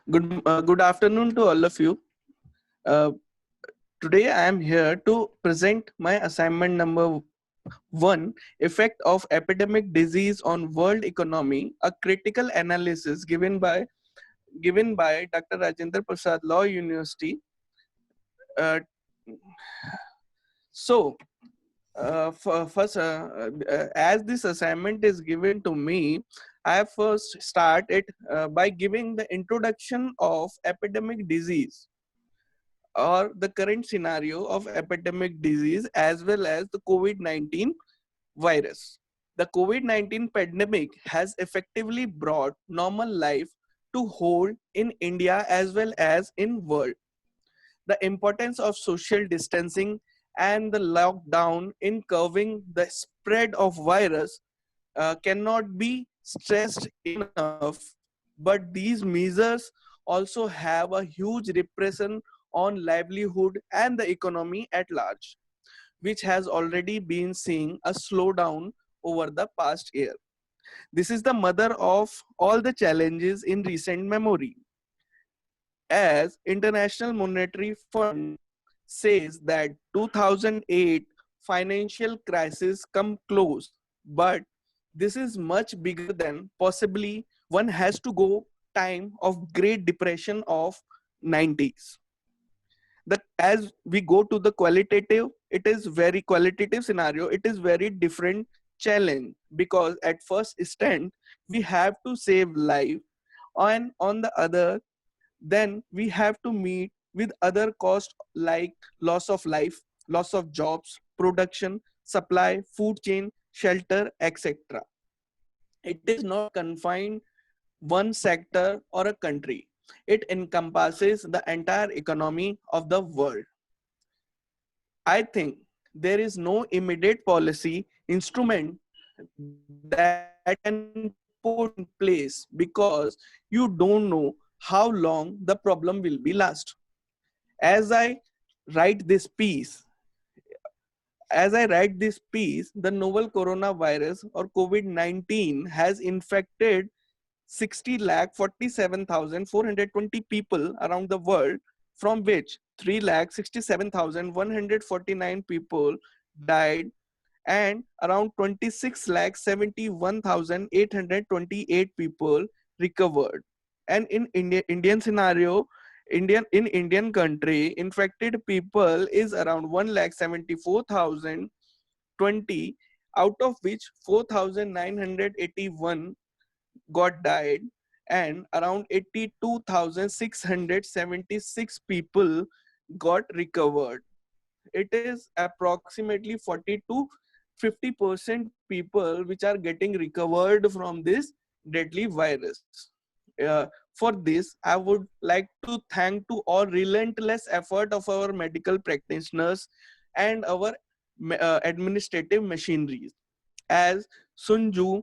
Good afternoon to all of you. Uh, Today I am here to present my assignment number 1, effect of epidemic disease on world economy, a critical analysis given by Dr. Rajendra Prasad Law University. Uh, so first, as this assignment is given to me, I first start it by giving the introduction of epidemic disease or the current scenario of epidemic disease as well as the COVID-19 virus. The COVID-19 pandemic has effectively brought normal life to hold in India as well as in world. The importance of social distancing and the lockdown in curbing the spread of virus cannot be stressed enough, but these measures also have a huge repression on livelihood and the economy at large, which has already been seeing a slowdown over the past year. This is the mother of all the challenges in recent memory, as International Monetary Fund says that 2008 financial crisis come close, but this is much bigger than possibly one has to go time of Great Depression of 90s. The as we go to the qualitative, it is very qualitative scenario, it is very different challenge, because at first stand we have to save life, and on the other, then we have to meet with other costs like loss of life, loss of jobs, production, supply, food chain, shelter, etc. It is not confined one sector or a country. It encompasses the entire economy of the world. I think there is no immediate policy instrument that can put in place, because you don't know how long the problem will be last. As I write this piece, the novel coronavirus or COVID-19 has infected 60 lakh 47,420 people around the world, from which 3 lakh 67,149 people died, and around 26 lakh 71,828 people recovered. And in Indian scenario, Indian country, infected people is around 1 lakh 74,020, out of which 4,981 got died, and around 82,676 people got recovered. It is approximately 40 to 50% people which are getting recovered from this deadly virus. For this, I would like to thank to all relentless effort of our medical practitioners and our administrative machineries. As Sun Tzu,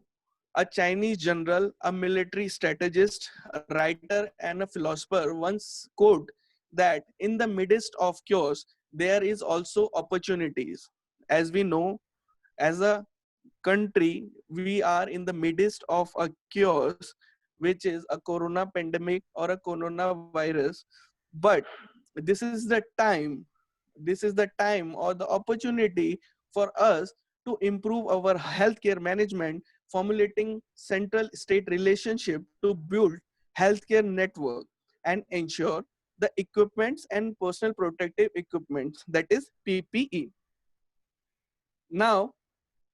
a Chinese general, a military strategist, a writer, and a philosopher, once quote that in the midst of chaos, there is also opportunities. As we know, as a country, we are in the midst of a chaos, which is a corona pandemic or a coronavirus. But this is the time or the opportunity for us to improve our healthcare management, formulating central state relationship to build healthcare network and ensure the equipments and personal protective equipments, that is PPE. Now,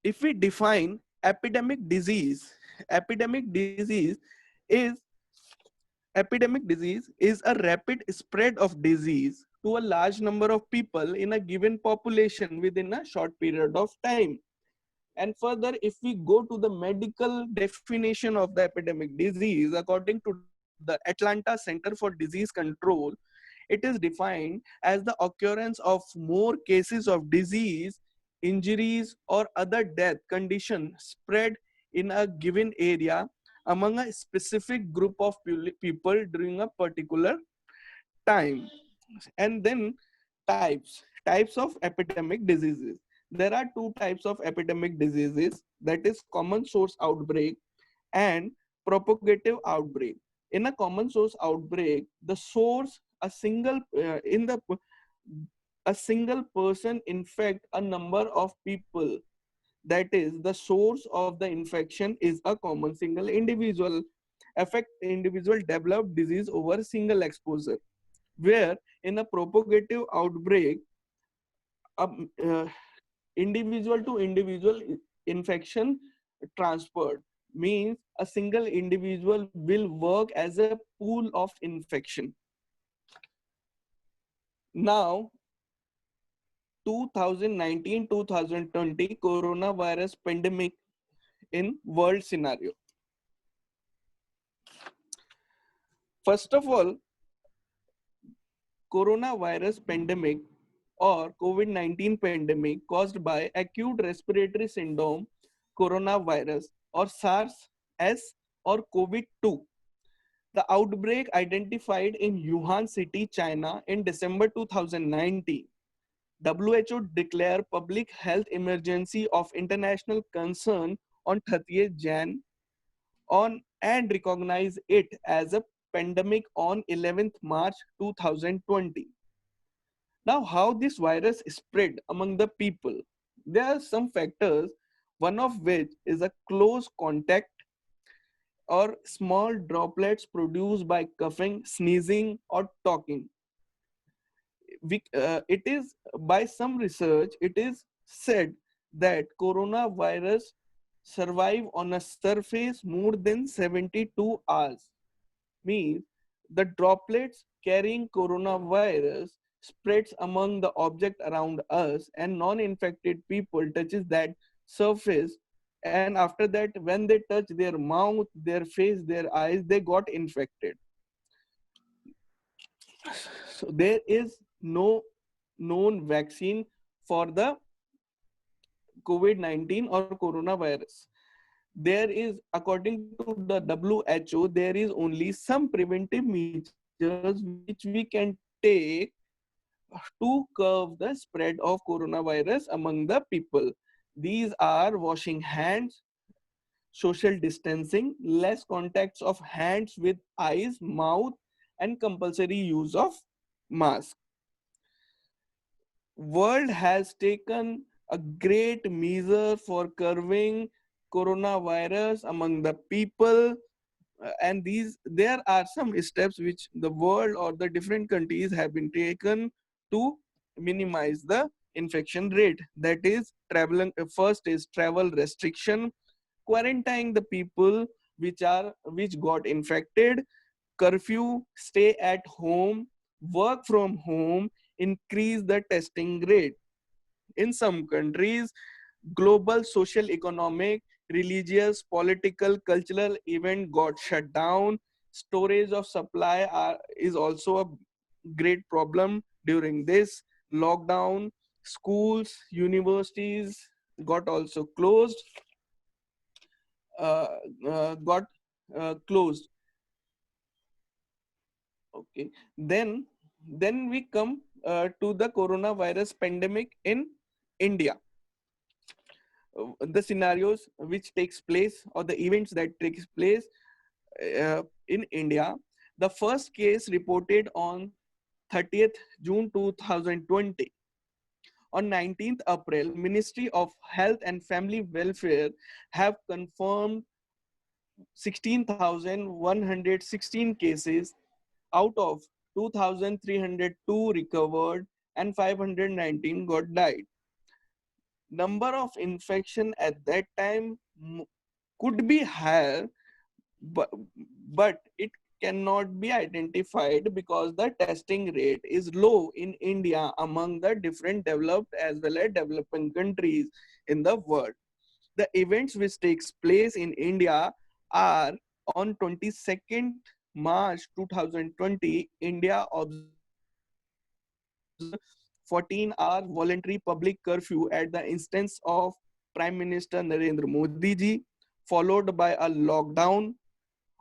if we define epidemic disease is epidemic disease is a rapid spread of disease to a large number of people in a given population within a short period of time. And further, if we go to the medical definition of the epidemic disease, according to the Atlanta Center for Disease Control, it is defined as the occurrence of more cases of disease, injuries, or other death condition spread in a given area among a specific group of people during a particular time. And then types of epidemic diseases. There are two types of epidemic diseases, that is common source outbreak and propagative outbreak. In a common source outbreak, the source, a single person infect a number of people. That is, the source of the infection is a common single individual. Affect individual develop disease over single exposure. Where in a propagative outbreak, uh, individual to individual infection transferred means a single individual will work as a pool of infection. Now, 2019-2020 coronavirus pandemic in world scenario. First of all, coronavirus pandemic or COVID-19 pandemic caused by acute respiratory syndrome coronavirus or SARS-S or COVID-2. The outbreak identified in Wuhan City, China in December 2019. WHO declared public health emergency of international concern on 30th Jan on and recognized it as a pandemic on 11th March 2020. Now, how this virus spread among the people? There are some factors, one of which is a close contact or small droplets produced by coughing, sneezing, or talking. It is by some research, it is said that coronavirus survive on a surface more than 72 hours. Means the droplets carrying coronavirus spreads among the object around us and non-infected people touches that surface, and after that when they touch their mouth, their face, their eyes, they got infected. So there is no known vaccine for the COVID-19 or coronavirus. There is, according to the WHO, there is only some preventive measures which we can take to curb the spread of coronavirus among the people. These are washing hands, social distancing, less contacts of hands with eyes, mouth, and compulsory use of mask. World has taken a great measure for curbing coronavirus among the people, and these there are some steps which the world or the different countries have been taken to minimize the infection rate. That is traveling. First is travel restriction, quarantining the people which got infected, curfew, stay at home, work from home, increase the testing rate. In some countries, global social, economic, religious, political, cultural event got shut down. Storage of supply is also a great problem during this lockdown. Schools, universities got also closed, uh, got closed. Okay, then we come to the coronavirus pandemic in India. The scenarios which takes place or the events that takes place in India. The first case reported on 30th June 2020. On 19th April, Ministry of Health and Family Welfare have confirmed 16,116 cases, out of 2,302 recovered and 519 got died. Number of infection at that time could be higher, but, but it cannot be identified because the testing rate is low in India among the different developed as well as developing countries in the world. The events which takes place in India are on 22nd March 2020, India observed 14-hour voluntary public curfew at the instance of Prime Minister Narendra Modi ji, followed by a lockdown.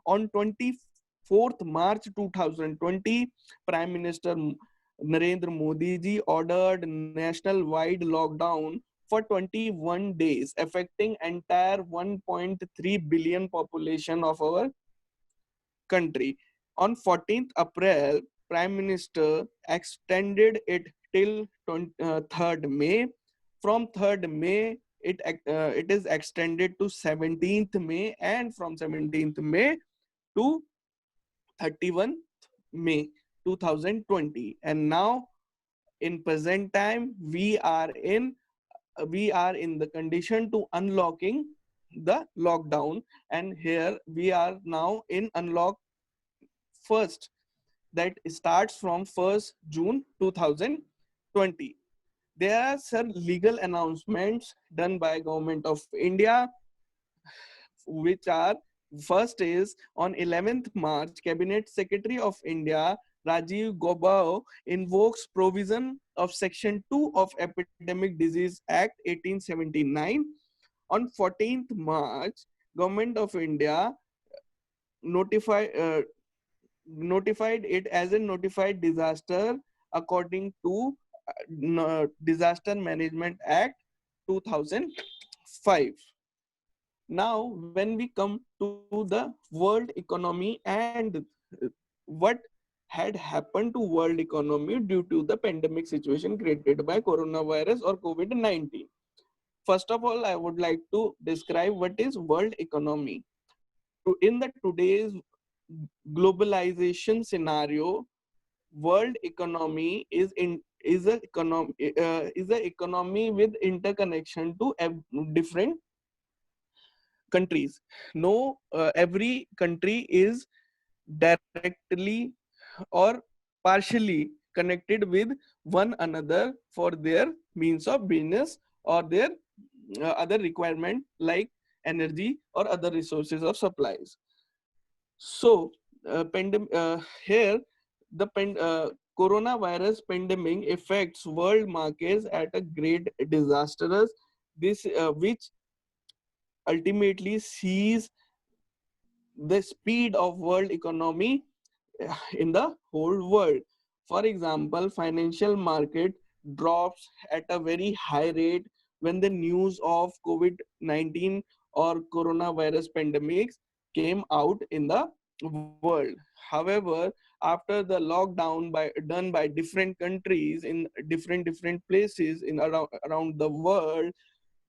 On 24th March 2020, Prime Minister Narendra Modi ji ordered national-wide lockdown for 21 days, affecting entire 1.3 billion population of our country. On 14th April, Prime Minister extended it till 3rd May. From 3rd May, it is extended to 17th May, and from 17th May to 31st May 2020. And now in present time, we are in the condition to unlocking the lockdown, and here we are now in unlock first, that starts from 1st June 2020. There are some legal announcements done by Government of India, which are: first is on 11th March, Cabinet Secretary of India Rajiv Gauba invokes provision of Section 2 of Epidemic Disease Act 1879. On 14th March, Government of India notify, uh, notified it as a notified disaster according to Disaster Management Act 2005. Now, when we come to the world economy and what had happened to world economy due to the pandemic situation created by coronavirus or COVID-19. First of all, I would like to describe what is world economy. In the today's globalization scenario, world economy is a economy with interconnection to different countries. No, every country is directly or partially connected with one another for their means of business or their other requirement like energy or other resources of supplies. So, here the coronavirus pandemic affects world markets at a great disastrous, this which ultimately sees the speed of world economy in the whole world. For example, financial market drops at a very high rate when the news of COVID-19 or coronavirus pandemics came out in the world. However, after the lockdown done by different countries in different places in around the world,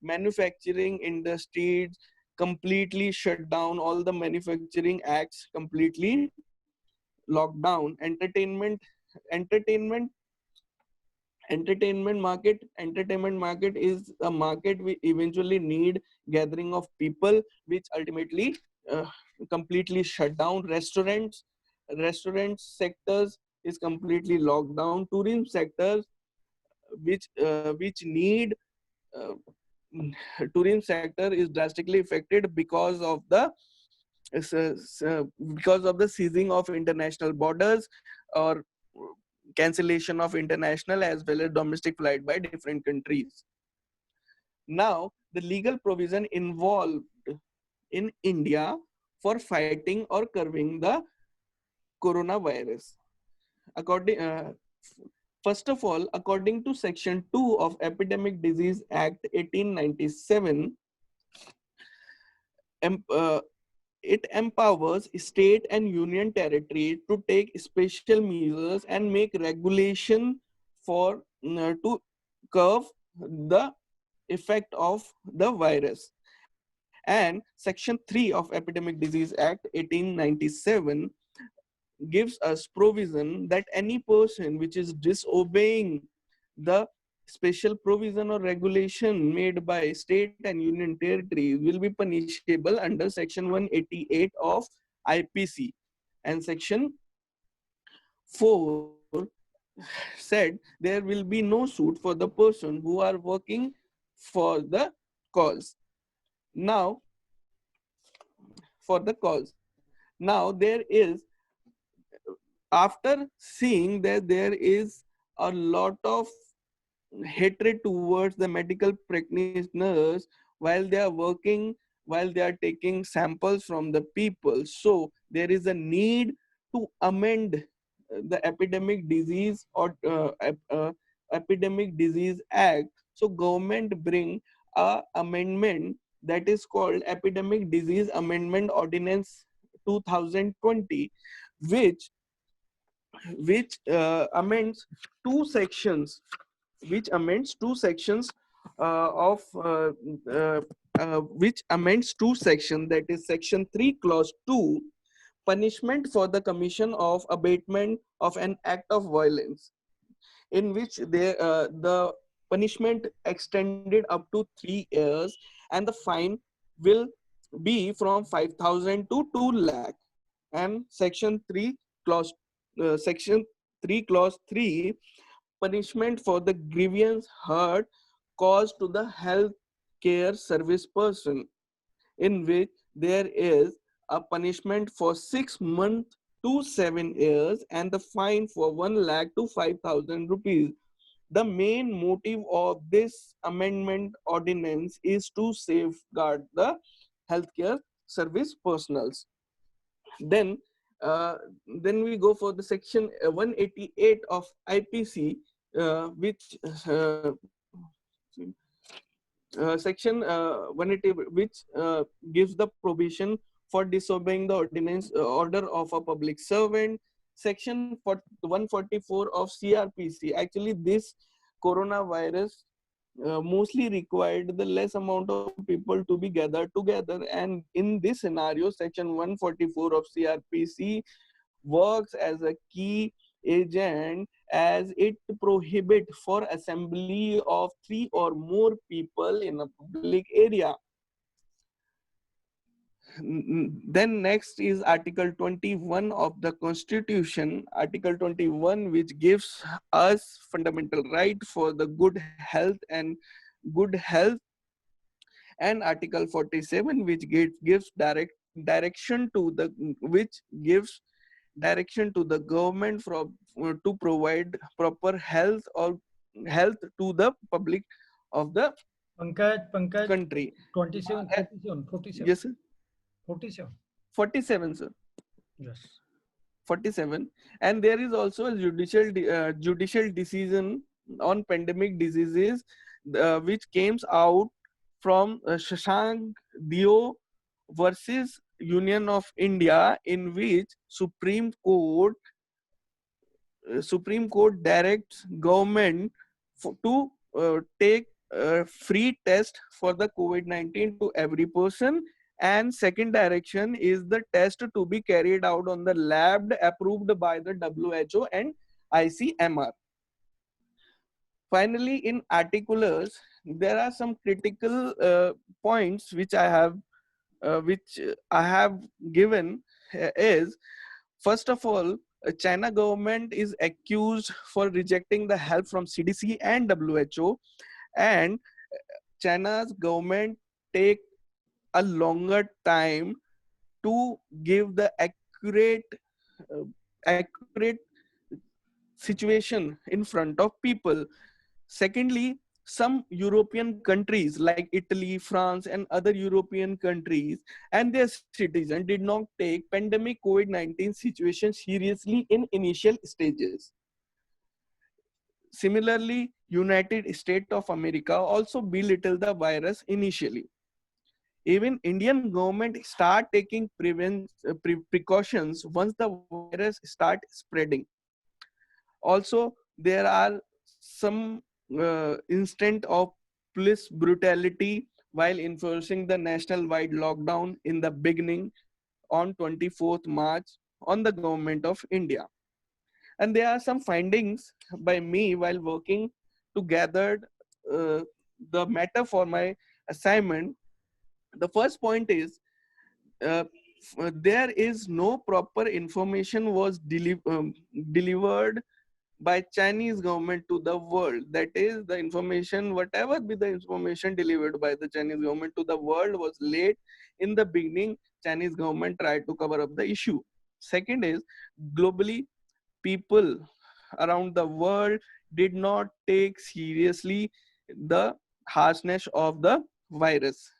manufacturing industries completely shut down, all the manufacturing acts completely locked down. Entertainment entertainment market is a market we eventually need gathering of people, which ultimately uh, completely shut down. Restaurant sectors is completely locked down. Tourism sectors, which need uh, tourism sector is drastically affected because of the seizing of international borders or cancellation of international as well as domestic flight by different countries. Now, the legal provision involved in India for fighting or curbing the coronavirus. According, first of all, according to Section 2 of Epidemic Disease Act 1897, em- uh, it empowers state and union territory to take special measures and make regulation for to curb the effect of the virus. And Section 3 of Epidemic Disease Act 1897 gives us provision that any person which is disobeying the special provision or regulation made by state and union territories will be punishable under Section 188 of IPC. And Section 4 said there will be no suit for the person who are working for the cause. Now, for the cause. Now, there is, after seeing that there is a lot of hatred towards the medical practitioners while they are working, while they are taking samples from the people, so there is a need to amend the epidemic disease or epidemic disease act. So government bring a amendment that is called Epidemic Disease Amendment Ordinance 2020, which amends two sections, of which amends two sections, that is section 3 clause 2, punishment for the commission of abatement of an act of violence, in which the punishment extended up to 3 years, and the fine will be from 5,000 to 2 lakh. And section 3 clause 3, punishment for the grievance hurt caused to the health care service person, in which there is a punishment for 6 months to 7 years, and the fine for 1 lakh to 5,000 rupees. The main motive of this amendment ordinance is to safeguard the healthcare service personals. Then, uh, then we go for the section 188 of IPC, which section 180, which gives the provision for disobeying the ordinance order of a public servant. Section 144 of CRPC. Actually, this coronavirus mostly required the less amount of people to be gathered together, and in this scenario, section 144 of CRPC works as a key agent, as it prohibit for assembly of 3 or more people in a public area. Then next is Article 21 of the Constitution, Article 21, which gives us fundamental right for the good health, and Article 47, which gives direction to the which gives direction to the government to provide proper health or health to the public of the Pankaj, country. 27, Uh, 47, 47, yes, sir. 47. 47, sir. Yes. 47. And there is also a judicial decision on pandemic diseases, which came out from Shashank Dio versus Union of India, in which Supreme Court directs government to take free test for the COVID-19 to every person, and second direction is the test to be carried out on the lab approved by the WHO and ICMR. Finally, in articulars, there are some critical points which I have given. Is first of all, China government is accused for rejecting the help from CDC and WHO, and China's government take a longer time to give the uh, accurate situation in front of people. Secondly, some European countries like Italy, France, and other European countries and their citizens did not take pandemic COVID-19 situation seriously in initial stages. Similarly, United States of America also belittled the virus initially. Even Indian government start taking precautions once the virus start spreading. Also, there are some instant of police brutality while enforcing the national wide lockdown in the beginning on 24th March on the government of India. And there are some findings by me while working to gather uh, the matter for my assignment. The first point is, uh, there is no proper information was delivered by Chinese government to the world. That is, the information, whatever be the information delivered by the Chinese government to the world was late. In the beginning, Chinese government tried to cover up the issue. Second is, globally, people around the world did not take seriously the harshness of the virus.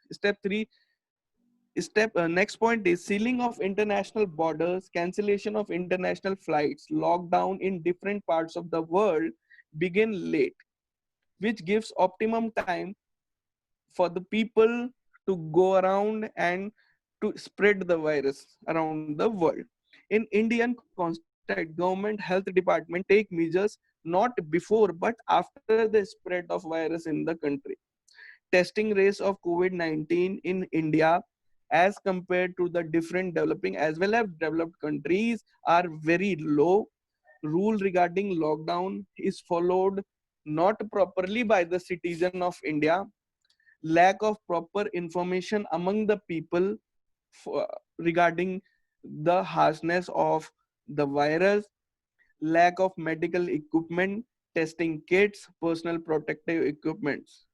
Next point is sealing of international borders, cancellation of international flights, lockdown in different parts of the world begin late, which gives optimum time for the people to go around and to spread the virus around the world. In Indian context, government health department take measures not before but after the spread of virus in the country. Testing rates of COVID-19 in India as compared to the different developing as well as developed countries are very low. Rule regarding lockdown is followed not properly by the citizen of India. Lack of proper information among the people regarding the harshness of the virus, lack of medical equipment, testing kits, personal protective equipments,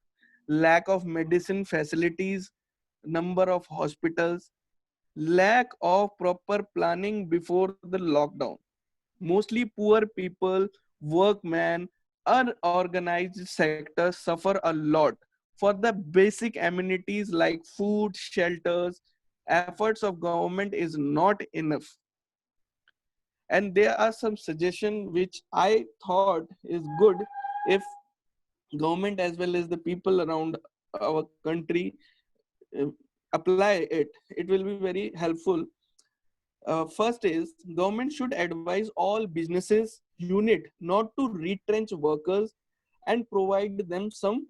lack of medicine facilities, number of hospitals, lack of proper planning before the lockdown. Mostly poor people, workmen, unorganized sectors suffer a lot for the basic amenities like food, shelters. Efforts of government is not enough. And there are some suggestions which I thought is good if government as well as the people around our country uh, apply it. It will be very helpful. First is government should advise all businesses unit not to retrench workers and provide them some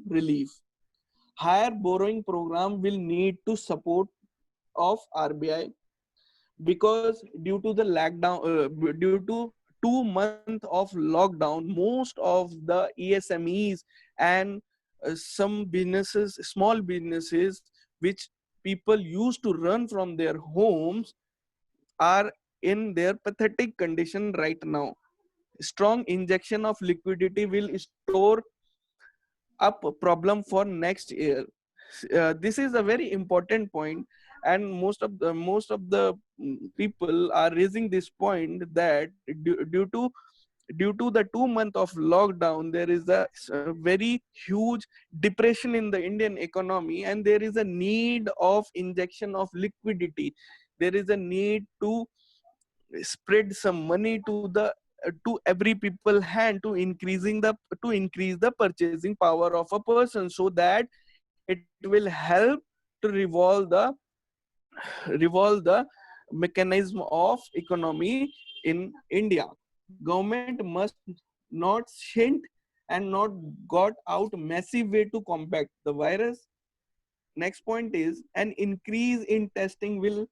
relief. Higher borrowing program will need to support of RBI because due to the lockdown, due to 2 months of lockdown, most of the ESMEs and some businesses, small businesses, which people used to run from their homes, are in their pathetic condition right now. Strong injection of liquidity will store up a problem for next year. This is a very important point, and most of the people are raising this point that due to the 2 month of lockdown, there is a very huge depression in the Indian economy, and there is a need of injection of liquidity. There is a need to spread some money to every people hand to increase the purchasing power of a person, so that it will help to revolve the mechanism of economy in India. Government must not hint and not got out massive way to combat the virus. Next point is an increase in testing will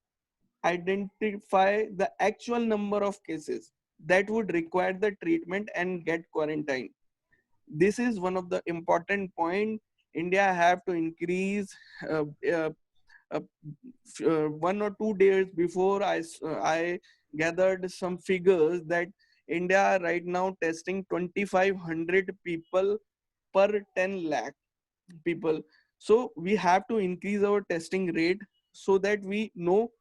identify the actual number of cases that would require the treatment and get quarantine. This is one of the important point. India have to increase uh, uh, 1 or 2 days before I gathered some figures that India right now testing 2500 people per 10 lakh people. So we have to increase our testing rate so that we know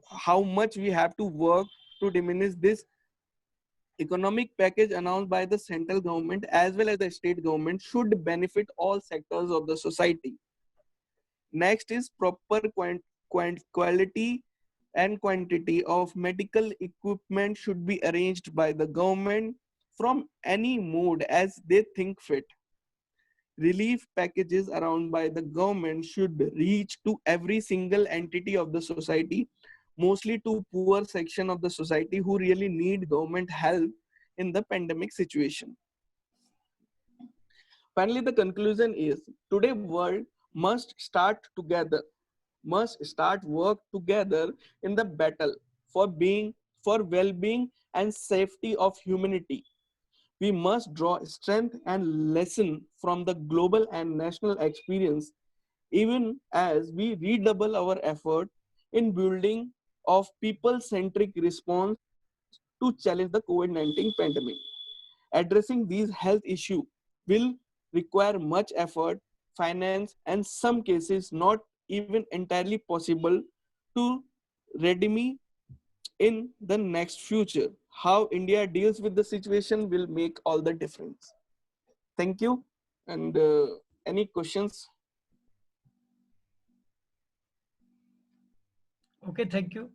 how much we have to work to diminish this. Economic package announced by the central government as well as the state government should benefit all sectors of the society. Next is proper quality and quantity of medical equipment should be arranged by the government from any mode as they think fit. Relief packages around by the government should reach to every single entity of the society, mostly to poor section of the society who really need government help in the pandemic situation. Finally, the conclusion is today world must start together, must start work together in the battle for being, for well-being and safety of humanity. We must draw strength and lesson from the global and national experience, even as we redouble our effort in building of people-centric response to challenge the COVID-19 pandemic. Addressing these health issues will require much effort, finance, and some cases not even entirely possible to redeem in the next future. How India deals with the situation will make all the difference. Thank you. And any questions? Okay, thank you.